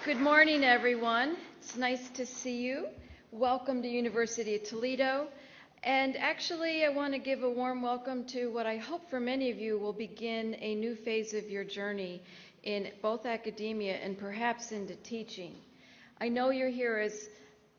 Good morning, everyone. It's nice to see you. Welcome to University of Toledo. And actually, I want to give a warm welcome to what I hope for many of you will begin a new phase of your journey in both academia and perhaps into teaching. I know you're here as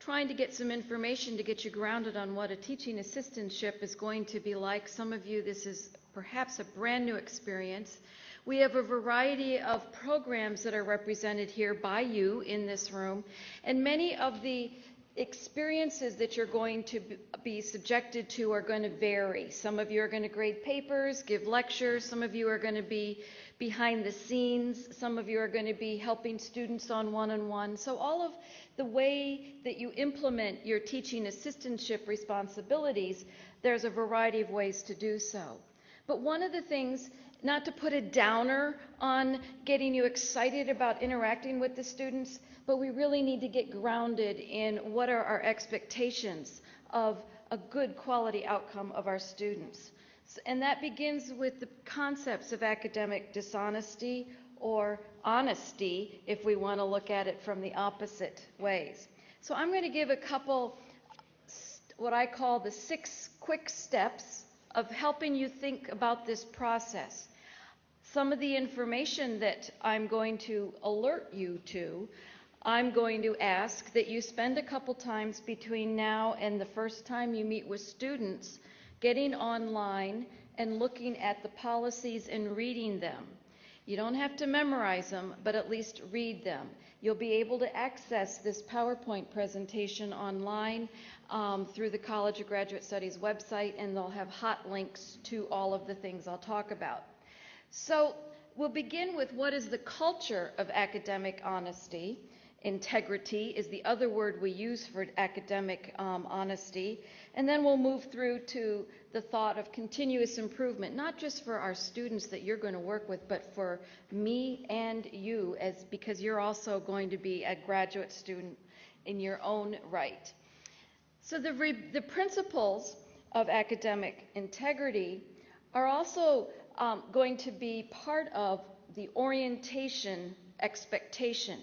trying to get some information to get you grounded on what a teaching assistantship is going to be like. Some of you, this is perhaps a brand new experience. We have a variety of programs that are represented here by you in this room, and many of the experiences that you're going to be subjected to are going to vary. Some of you are going to grade papers, give lectures, some of you are going to be behind the scenes, some of you are going to be helping students on one-on-one. So all of the way that you implement your teaching assistantship responsibilities, there's a variety of ways to do so. But one of the things, not to put a downer on getting you excited about interacting with the students, but we really need to get grounded in what are our expectations of a good quality outcome of our students. And that begins with the concepts of academic dishonesty or honesty, if we want to look at it from the opposite ways. So I'm going to give a couple, what I call the 6 quick steps of helping you think about this process. Some of the information that I'm going to alert you to, I'm going to ask that you spend a couple times between now and the first time you meet with students getting online and looking at the policies and reading them. You don't have to memorize them, but at least read them. You'll be able to access this PowerPoint presentation online through the College of Graduate Studies website, and they'll have hot links to all of the things I'll talk about. So we'll begin with what is the culture of academic honesty. Integrity is the other word we use for academic honesty. And then we'll move through to the thought of continuous improvement, not just for our students that you're going to work with, but for me and you, because you're also going to be a graduate student in your own right. So the principles of academic integrity are also going to be part of the orientation expectation.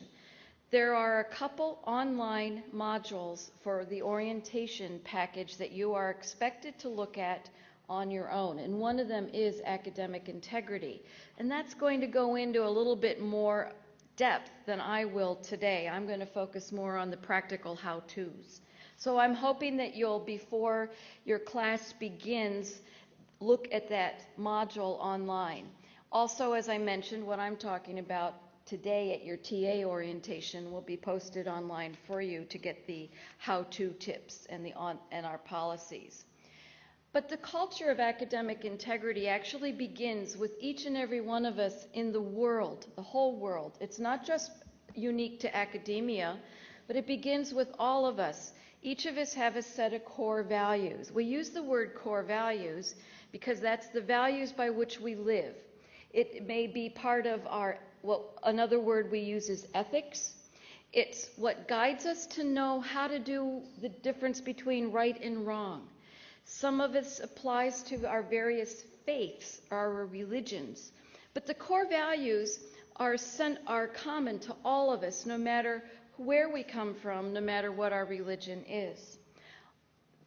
There are a couple online modules for the orientation package that you are expected to look at on your own, and one of them is academic integrity. And that's going to go into a little bit more depth than I will today. I'm going to focus more on the practical how-tos. So I'm hoping that you'll, before your class begins, look at that module online. Also, as I mentioned, what I'm talking about today at your TA orientation will be posted online for you to get the how-to tips and our policies. But the culture of academic integrity actually begins with each and every one of us in the world, the whole world. It's not just unique to academia, but it begins with all of us. Each of us have a set of core values. We use the word core values because that's the values by which we live. It may be part of our, another word we use is ethics. It's what guides us to know how to do the difference between right and wrong. Some of it applies to our various faiths, our religions. But the core values are common to all of us, no matter where we come from, no matter what our religion is.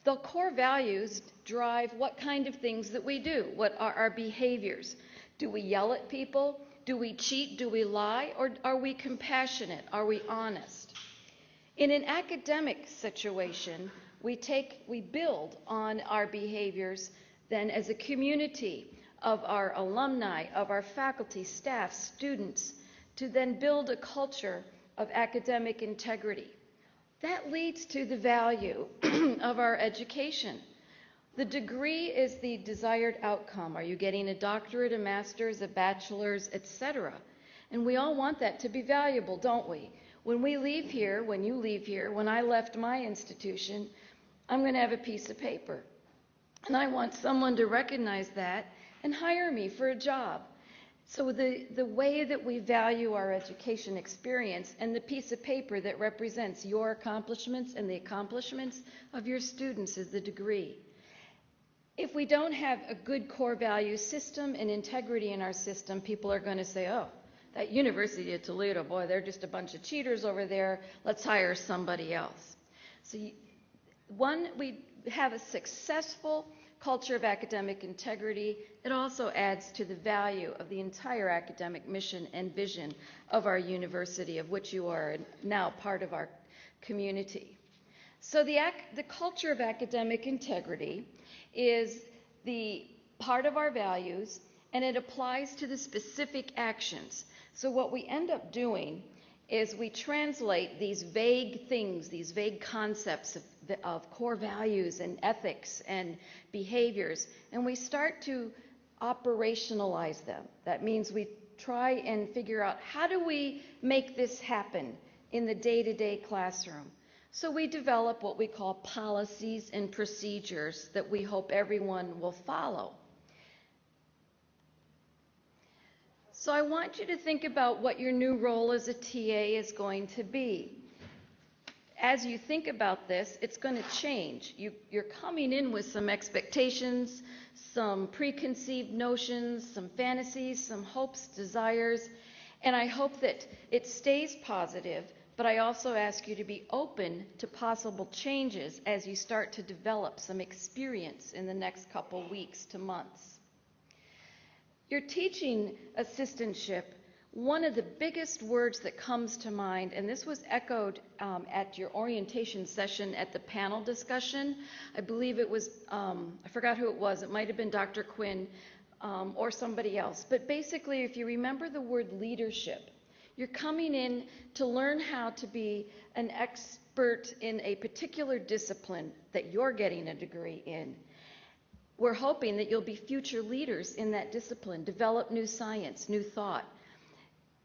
The core values drive what kind of things that we do, what are our behaviors. Do we yell at people? Do we cheat? Do we lie? Or are we compassionate? Are we honest? In an academic situation, we build on our behaviors then as a community of our alumni, of our faculty, staff, students, to then build a culture of academic integrity. That leads to the value of our education. The degree is the desired outcome. Are you getting a doctorate, a master's, a bachelor's, etc.? And we all want that to be valuable, don't we? When we leave here, when you leave here, when I left my institution, I'm going to have a piece of paper. And I want someone to recognize that and hire me for a job. So the way that we value our education experience and the piece of paper that represents your accomplishments and the accomplishments of your students is the degree. If we don't have a good core value system and integrity in our system, people are going to say, oh, At University of Toledo, boy, they're just a bunch of cheaters over there. Let's hire somebody else. So we have a successful culture of academic integrity. It also adds to the value of the entire academic mission and vision of our university, of which you are now part of our community. So the culture of academic integrity is the part of our values, and it applies to the specific actions. So what we end up doing is we translate these vague things, these vague concepts of core values and ethics and behaviors, and we start to operationalize them. That means we try and figure out, how do we make this happen in the day-to-day classroom? So we develop what we call policies and procedures that we hope everyone will follow. So I want you to think about what your new role as a TA is going to be. As you think about this, it's going to change. You're coming in with some expectations, some preconceived notions, some fantasies, some hopes, desires, and I hope that it stays positive, but I also ask you to be open to possible changes as you start to develop some experience in the next couple weeks to months. Your teaching assistantship, one of the biggest words that comes to mind, and this was echoed at your orientation session at the panel discussion. I believe it was, I forgot who it was. It might have been Dr. Quinn or somebody else. But basically, if you remember the word leadership, you're coming in to learn how to be an expert in a particular discipline that you're getting a degree in. We're hoping that you'll be future leaders in that discipline, develop new science, new thought.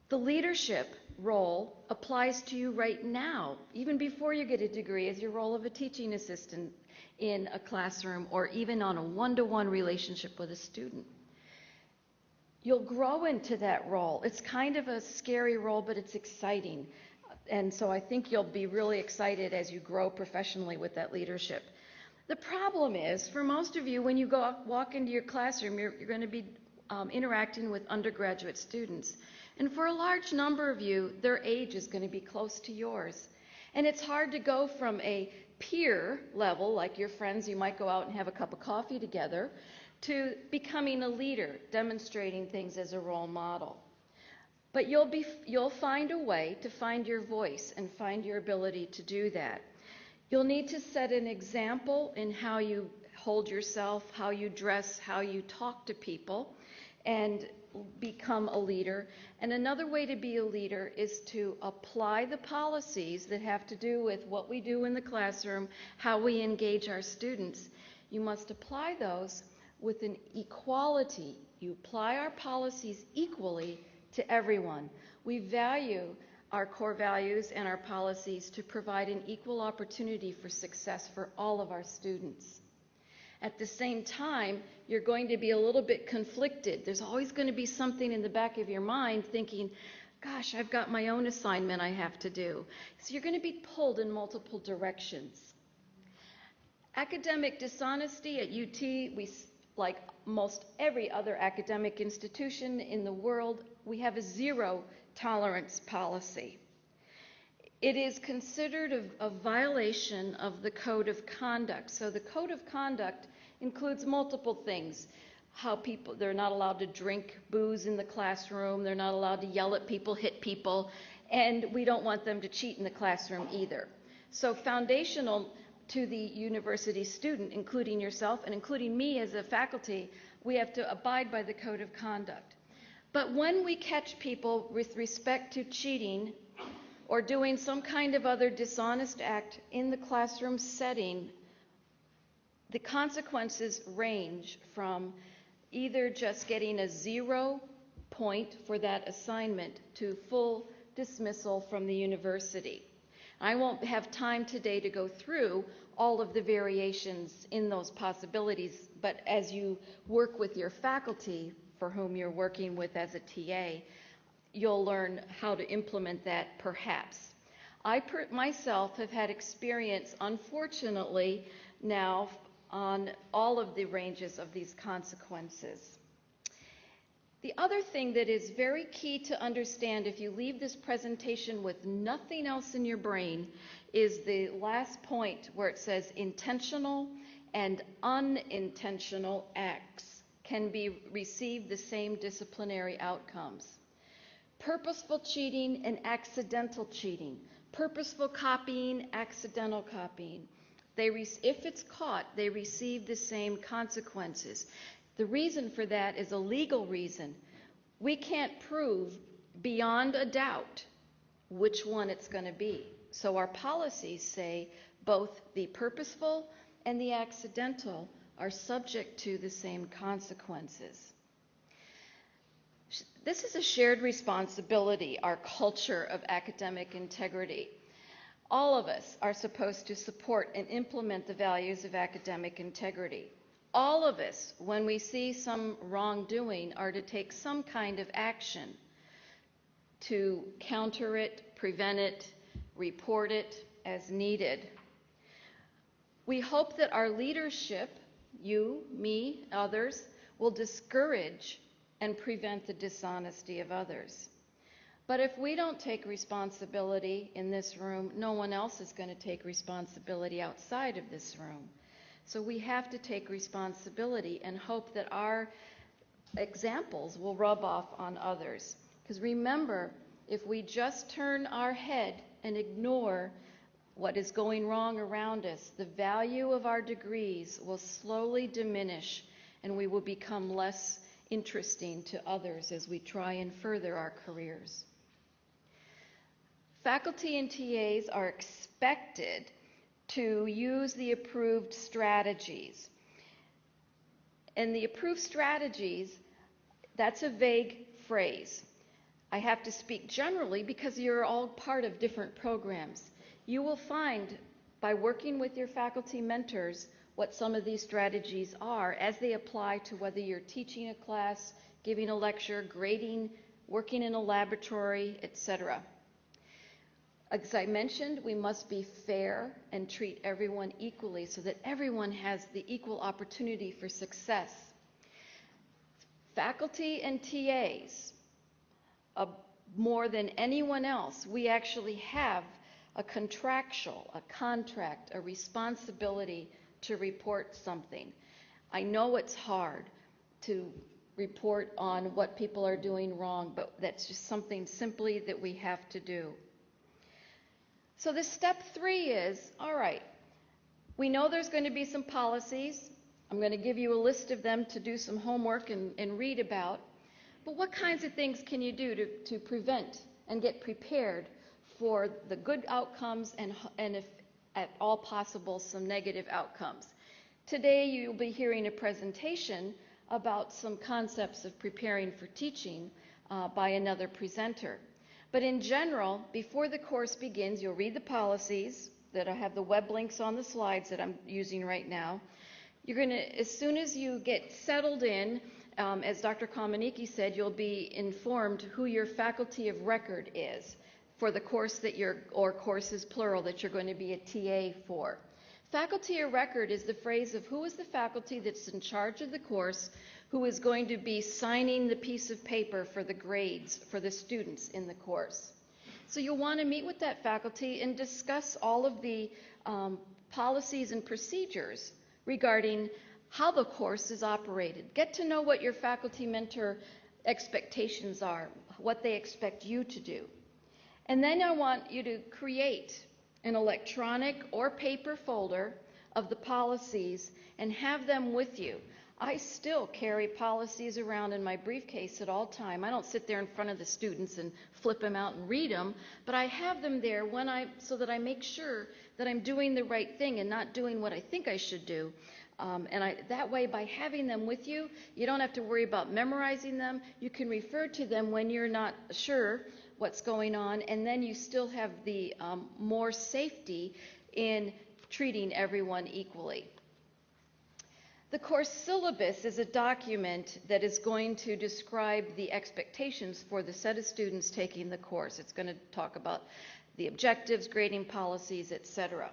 The leadership role applies to you right now, even before you get a degree, as your role of a teaching assistant in a classroom or even on a one-to-one relationship with a student. You'll grow into that role. It's kind of a scary role, but it's exciting. And so I think you'll be really excited as you grow professionally with that leadership. The problem is, for most of you, when you walk into your classroom, you're going to be interacting with undergraduate students. And for a large number of you, their age is going to be close to yours. And it's hard to go from a peer level, like your friends, you might go out and have a cup of coffee together, to becoming a leader, demonstrating things as a role model. But you'll find a way to find your voice and find your ability to do that. You'll need to set an example in how you hold yourself, how you dress, how you talk to people, and become a leader. And another way to be a leader is to apply the policies that have to do with what we do in the classroom, how we engage our students. You must apply those with an equality. You apply our policies equally to everyone. We value our core values and our policies to provide an equal opportunity for success for all of our students. At the same time, you're going to be a little bit conflicted. There's always going to be something in the back of your mind thinking, gosh, I've got my own assignment I have to do. So you're going to be pulled in multiple directions. Academic dishonesty at UT, like most every other academic institution in the world, we have a zero tolerance policy. It is considered a violation of the code of conduct. So the code of conduct includes multiple things. They're not allowed to drink booze in the classroom, they're not allowed to yell at people, hit people, and we don't want them to cheat in the classroom either. So foundational to the university student, including yourself and including me as a faculty, we have to abide by the code of conduct. But when we catch people with respect to cheating or doing some kind of other dishonest act in the classroom setting, the consequences range from either just getting a 0 point for that assignment to full dismissal from the university. I won't have time today to go through all of the variations in those possibilities, but as you work with your faculty for whom you're working with as a TA, you'll learn how to implement that perhaps. I myself have had experience, unfortunately, now on all of the ranges of these consequences. The other thing that is very key to understand if you leave this presentation with nothing else in your brain is the last point where it says intentional and unintentional acts can receive the same disciplinary outcomes. Purposeful cheating and accidental cheating. Purposeful copying, accidental copying. If it's caught, they receive the same consequences. The reason for that is a legal reason. We can't prove beyond a doubt which one it's going to be. So our policies say both the purposeful and the accidental are subject to the same consequences. This is a shared responsibility, our culture of academic integrity. All of us are supposed to support and implement the values of academic integrity. All of us, when we see some wrongdoing, are to take some kind of action to counter it, prevent it, report it as needed. We hope that our leadership, you, me, others, will discourage and prevent the dishonesty of others. But if we don't take responsibility in this room, no one else is going to take responsibility outside of this room. So we have to take responsibility and hope that our examples will rub off on others. Because remember, if we just turn our head and ignore what is going wrong around us, the value of our degrees will slowly diminish and we will become less interesting to others as we try and further our careers. Faculty and TAs are expected to use the approved strategies. And the approved strategies, that's a vague phrase. I have to speak generally because you're all part of different programs. You will find by working with your faculty mentors what some of these strategies are as they apply to whether you're teaching a class, giving a lecture, grading, working in a laboratory, etc. As I mentioned, we must be fair and treat everyone equally so that everyone has the equal opportunity for success. Faculty and TAs, more than anyone else, we actually have a contract, a responsibility to report something. I know it's hard to report on what people are doing wrong, but that's just something simply that we have to do. So the step 3 is, all right, we know there's going to be some policies. I'm going to give you a list of them to do some homework and read about. But what kinds of things can you do to prevent and get prepared for the good outcomes and if at all possible, some negative outcomes? Today you'll be hearing a presentation about some concepts of preparing for teaching by another presenter. But in general, before the course begins, you'll read the policies that I have the web links on the slides that I'm using right now. You're going to, as soon as you get settled in, as Dr. Kalmaniki said, you'll be informed who your faculty of record is for the course that or courses plural, that you're going to be a TA for. Faculty of record is the phrase of who is the faculty that's in charge of the course, who is going to be signing the piece of paper for the grades for the students in the course. So you'll want to meet with that faculty and discuss all of the policies and procedures regarding how the course is operated. Get to know what your faculty mentor expectations are, what they expect you to do. And then I want you to create an electronic or paper folder of the policies and have them with you. I still carry policies around in my briefcase at all time. I don't sit there in front of the students and flip them out and read them, but I have them there so that I make sure that I'm doing the right thing and not doing what I think I should do. That way, by having them with you, you don't have to worry about memorizing them. You can refer to them when you're not sure what's going on, and then you still have the more safety in treating everyone equally. The course syllabus is a document that is going to describe the expectations for the set of students taking the course. It's going to talk about the objectives, grading policies, etc.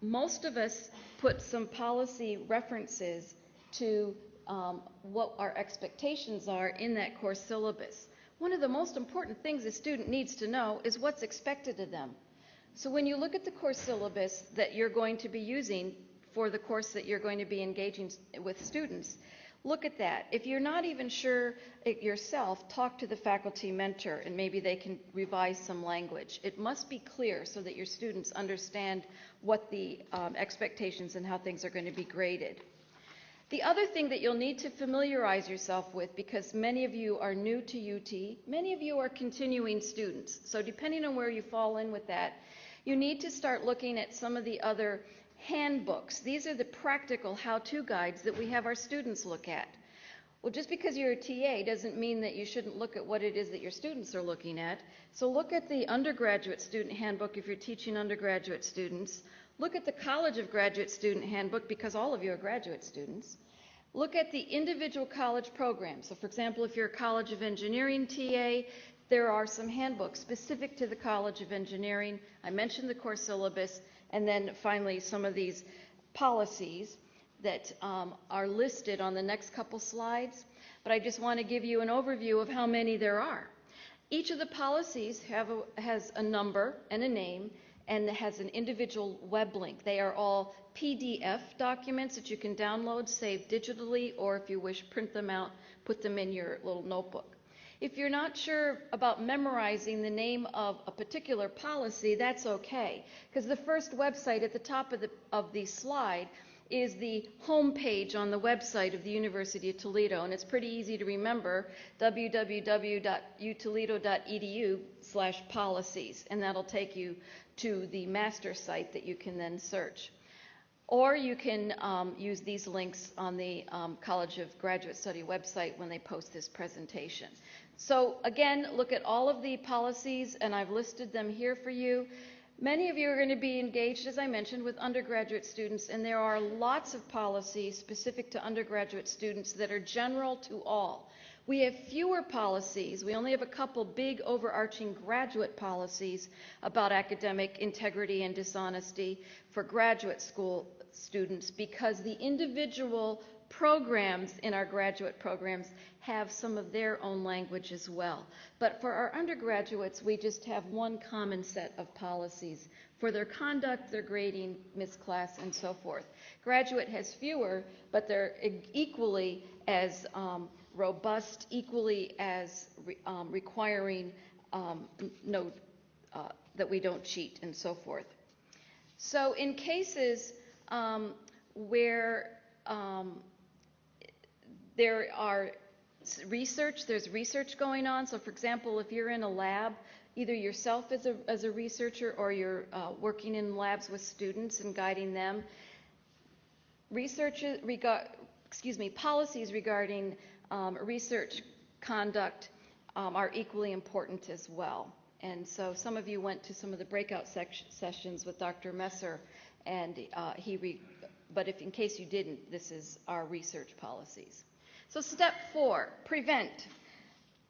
Most of us put some policy references to what our expectations are in that course syllabus. One of the most important things a student needs to know is what's expected of them. So when you look at the course syllabus that you're going to be using for the course that you're going to be engaging with students, look at that. If you're not even sure it yourself, talk to the faculty mentor and maybe they can revise some language. It must be clear so that your students understand what the expectations and how things are going to be graded. The other thing that you'll need to familiarize yourself with, because many of you are new to UT, many of you are continuing students, so depending on where you fall in with that, you need to start looking at some of the other handbooks. These are the practical how-to guides that we have our students look at. Well, just because you're a TA doesn't mean that you shouldn't look at what it is that your students are looking at. So look at the undergraduate student handbook if you're teaching undergraduate students. Look at the College of Graduate Student Handbook because all of you are graduate students. Look at the individual college programs. So for example, if you're a College of Engineering TA, there are some handbooks specific to the College of Engineering. I mentioned the course syllabus, and then finally some of these policies that are listed on the next couple slides. But I just want to give you an overview of how many there are. Each of the policies has a number and a name, and has an individual web link. They are all PDF documents that you can download, save digitally, or if you wish, print them out, put them in your little notebook. If you're not sure about memorizing the name of a particular policy, that's okay, because the first website at the top of the slide is the home page on the website of the University of Toledo, and it's pretty easy to remember, www.utoledo.edu/policies, and that'll take you to the master site that you can then search. Or you can use these links on the College of Graduate Study website when they post this presentation. So again, look at all of the policies, and I've listed them here for you. Many of you are going to be engaged, as I mentioned, with undergraduate students, and there are lots of policies specific to undergraduate students that are general to all. We have fewer policies. We only have a couple big overarching graduate policies about academic integrity and dishonesty for graduate school students because the individual programs in our graduate programs have some of their own language as well. But for our undergraduates, we just have one common set of policies for their conduct, their grading, missed class, and so forth. Graduate has fewer, but they're equally as robust, equally as requiring that we don't cheat, and so forth. So in cases where there's research going on. So for example, if you're in a lab, either yourself as a researcher or you're working in labs with students and guiding them, policies regarding research conduct are equally important as well. And so some of you went to some of the breakout sessions with Dr. Messer, and but if in case you didn't, this is our research policies. So step 4, prevent.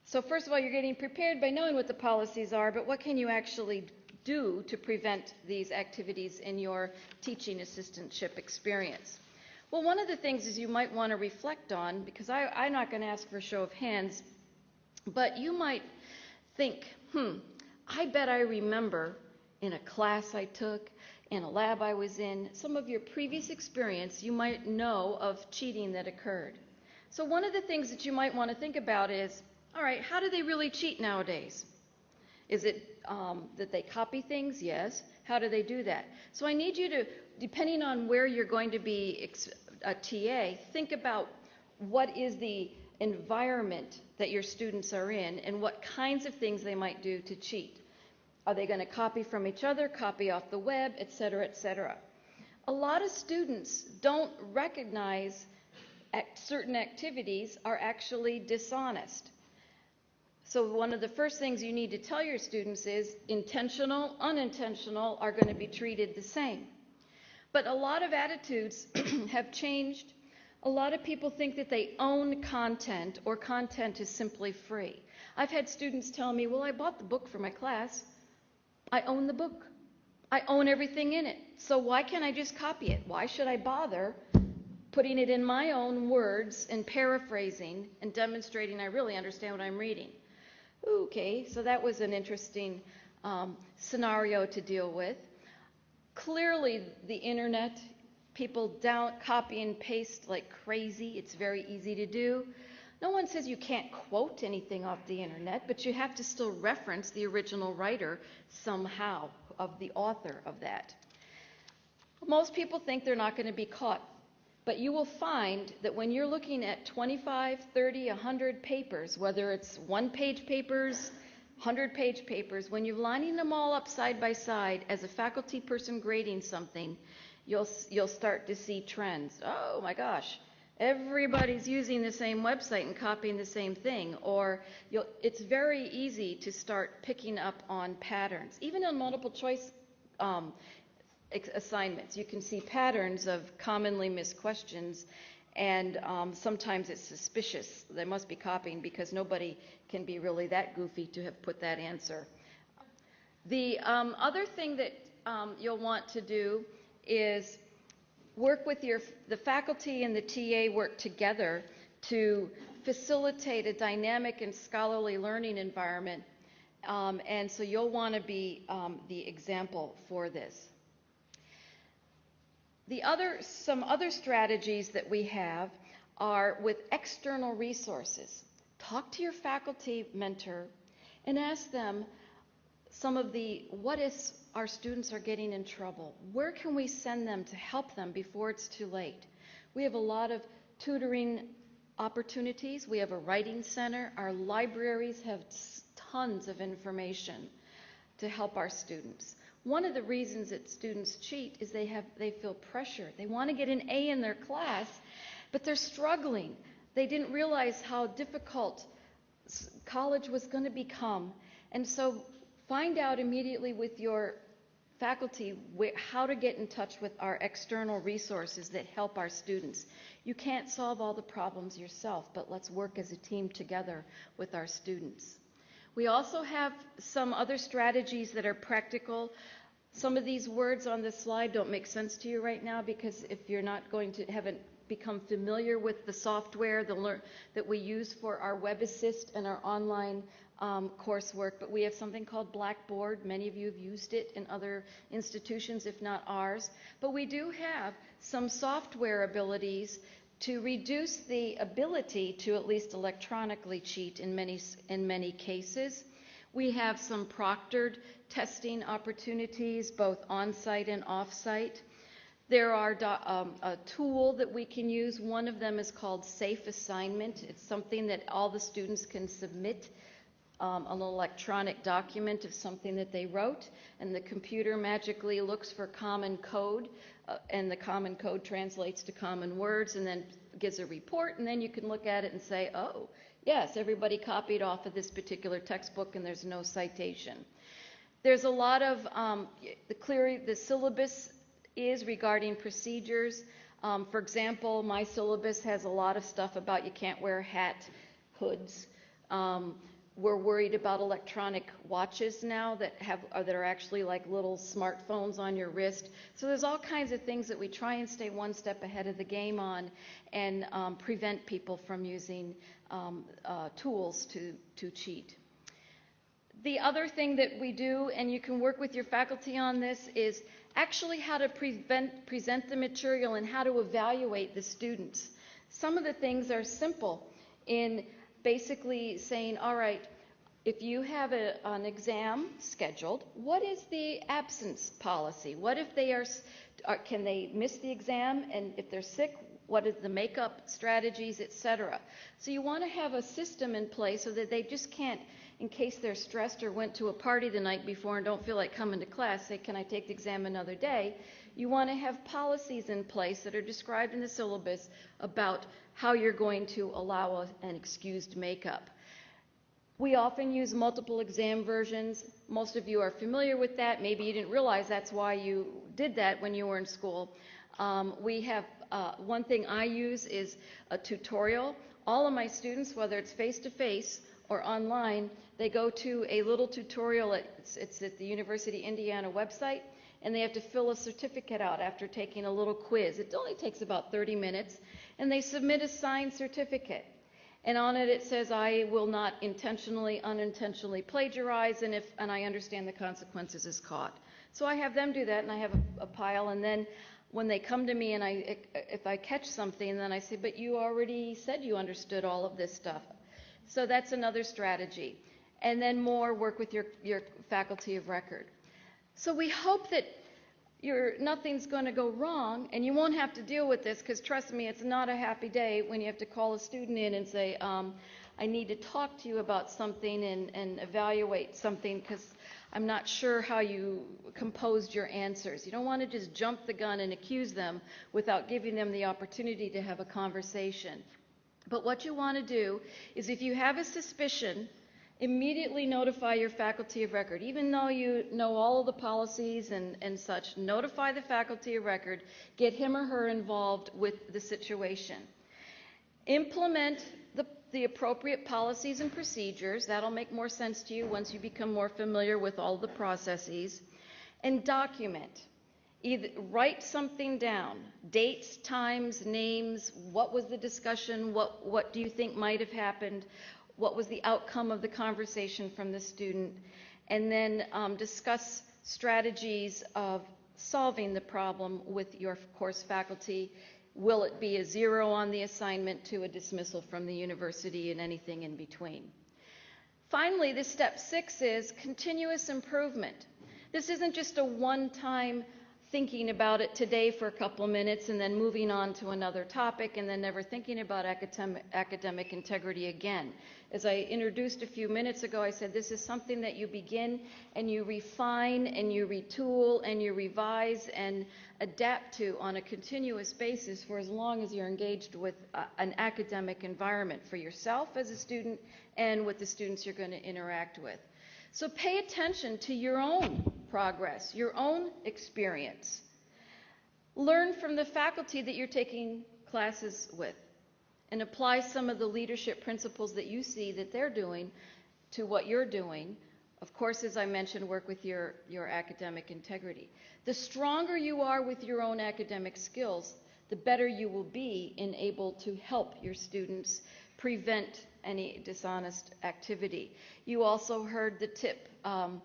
So first of all, you're getting prepared by knowing what the policies are, but what can you actually do to prevent these activities in your teaching assistantship experience? Well, one of the things is you might want to reflect on, because I'm not going to ask for a show of hands, but you might think, I bet I remember in a class I took, in a lab I was in, some of your previous experience, you might know of cheating that occurred. So one of the things that you might want to think about is, all right, how do they really cheat nowadays? Is it that they copy things? Yes. How do they do that? So I need you to, depending on where you're going to be a TA, think about what is the environment that your students are in and what kinds of things they might do to cheat. Are they going to copy from each other, copy off the web, et cetera, et cetera? A lot of students don't recognize certain activities are actually dishonest. So one of the first things you need to tell your students is intentional, unintentional are going to be treated the same. But a lot of attitudes have changed. A lot of people think that they own content or content is simply free. I've had students tell me, well, I bought the book for my class. I own the book. I own everything in it. So why can't I just copy it? Why should I bother putting it in my own words and paraphrasing and demonstrating I really understand what I'm reading. Okay, so that was an interesting scenario to deal with. Clearly, the internet, people copy and paste like crazy. It's very easy to do. No one says you can't quote anything off the internet, but you have to still reference the original writer somehow, of the author of that. Most people think they're not going to be caught, but you will find that when you're looking at 25, 30, 100 papers, whether it's one-page papers, 100-page papers, when you're lining them all up side by side as a faculty person grading something, you'll start to see trends. Oh my gosh, everybody's using the same website and copying the same thing. Or it's very easy to start picking up on patterns. Even in multiple choice assignments, you can see patterns of commonly missed questions, and sometimes it's suspicious. They must be copying because nobody can be really that goofy to have put that answer. The other thing that you'll want to do is work with the faculty and the TA work together to facilitate a dynamic and scholarly learning environment, and so you'll want to be the example for this. Some other strategies that we have are with external resources. Talk to your faculty mentor and ask them some of what if our students are getting in trouble? Where can we send them to help them before it's too late? We have a lot of tutoring opportunities. We have a writing center. Our libraries have tons of information to help our students. One of the reasons that students cheat is they feel pressure. They want to get an A in their class, but they're struggling. They didn't realize how difficult college was going to become. And so find out immediately with your faculty how to get in touch with our external resources that help our students. You can't solve all the problems yourself, but let's work as a team together with our students. We also have some other strategies that are practical. Some of these words on this slide don't make sense to you right now because if you're not haven't become familiar with the software that we use for our web assist and our online coursework, but we have something called Blackboard. Many of you have used it in other institutions, if not ours. But we do have some software abilities to reduce the ability to at least electronically cheat in many cases. We have some proctored testing opportunities, both on-site and off-site. There are a tool that we can use. One of them is called Safe Assignment. It's something that all the students can submit an electronic document of something that they wrote, and the computer magically looks for common code, and the common code translates to common words and then gives a report, and then you can look at it and say, oh, yes, everybody copied off of this particular textbook and there's no citation. There's a lot of, the syllabus is regarding procedures. For example, my syllabus has a lot of stuff about you can't wear hat hoods. We're worried about electronic watches now that are actually like little smartphones on your wrist. So there's all kinds of things that we try and stay one step ahead of the game on and prevent people from using tools to cheat. The other thing that we do, and you can work with your faculty on this, is actually how to present the material and how to evaluate the students. Some of the things are simple in basically saying, all right, if you have an exam scheduled, what is the absence policy? What if they can they miss the exam? And if they're sick, what is the makeup strategies, etc. So you want to have a system in place so that they just can't, in case they're stressed or went to a party the night before and don't feel like coming to class, say, can I take the exam another day? You want to have policies in place that are described in the syllabus about how you're going to allow an excused makeup. We often use multiple exam versions. Most of you are familiar with that. Maybe you didn't realize that's why you did that when you were in school. We have one thing I use is a tutorial. All of my students, whether it's face-to-face or online, they go to a little tutorial. It's at the University of Indiana website, and they have to fill a certificate out after taking a little quiz. It only takes about 30 minutes, and they submit a signed certificate. And on it, it says, I will not unintentionally plagiarize, and I understand the consequences is caught. So I have them do that, and I have a pile, and then when they come to me and if I catch something, then I say, but you already said you understood all of this stuff. So that's another strategy. And then more work with your faculty of record. So we hope that nothing's going to go wrong, and you won't have to deal with this, because trust me, it's not a happy day when you have to call a student in and say, I need to talk to you about something and evaluate something because I'm not sure how you composed your answers. You don't want to just jump the gun and accuse them without giving them the opportunity to have a conversation. But what you want to do is, if you have a suspicion, immediately notify your faculty of record. Even though you know all of the policies and such, notify the faculty of record, get him or her involved with the situation. Implement the appropriate policies and procedures. That'll make more sense to you once you become more familiar with all the processes. And document. Either write something down, dates, times, names, what was the discussion, what do you think might have happened, what was the outcome of the conversation from the student, and then discuss strategies of solving the problem with your course faculty. Will it be a 0 on the assignment to a dismissal from the university and anything in between? Finally, the step 6 is continuous improvement. This isn't just a one-time thinking about it today for a couple minutes and then moving on to another topic and then never thinking about academic integrity again. As I introduced a few minutes ago, I said this is something that you begin and you refine and you retool and you revise and adapt to on a continuous basis for as long as you're engaged with an academic environment for yourself as a student and with the students you're going to interact with. So pay attention to your own progress, your own experience. Learn from the faculty that you're taking classes with and apply some of the leadership principles that you see that they're doing to what you're doing. Of course, as I mentioned, work with your academic integrity. The stronger you are with your own academic skills, the better you will be in able to help your students prevent any dishonest activity. You also heard the tip from,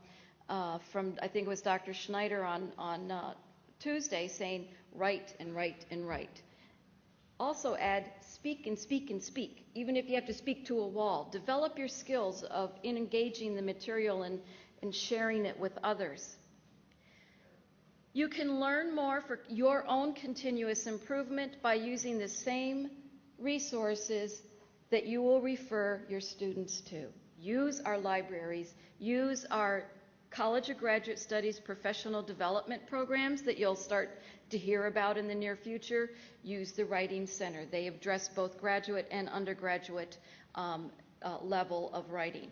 I think it was Dr. Schneider on Tuesday, saying write and write and write. Also add speak and speak and speak, even if you have to speak to a wall. Develop your skills of engaging the material and sharing it with others. You can learn more for your own continuous improvement by using the same resources that you will refer your students to. Use our libraries, use our College of Graduate Studies professional development programs that you'll start to hear about in the near future. Use the Writing Center. They address both graduate and undergraduate level of writing.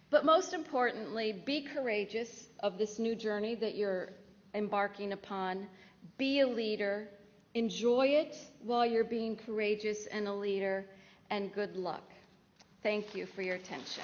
But most importantly, be courageous of this new journey that you're embarking upon. Be a leader. Enjoy it while you're being courageous and a leader. And good luck. Thank you for your attention.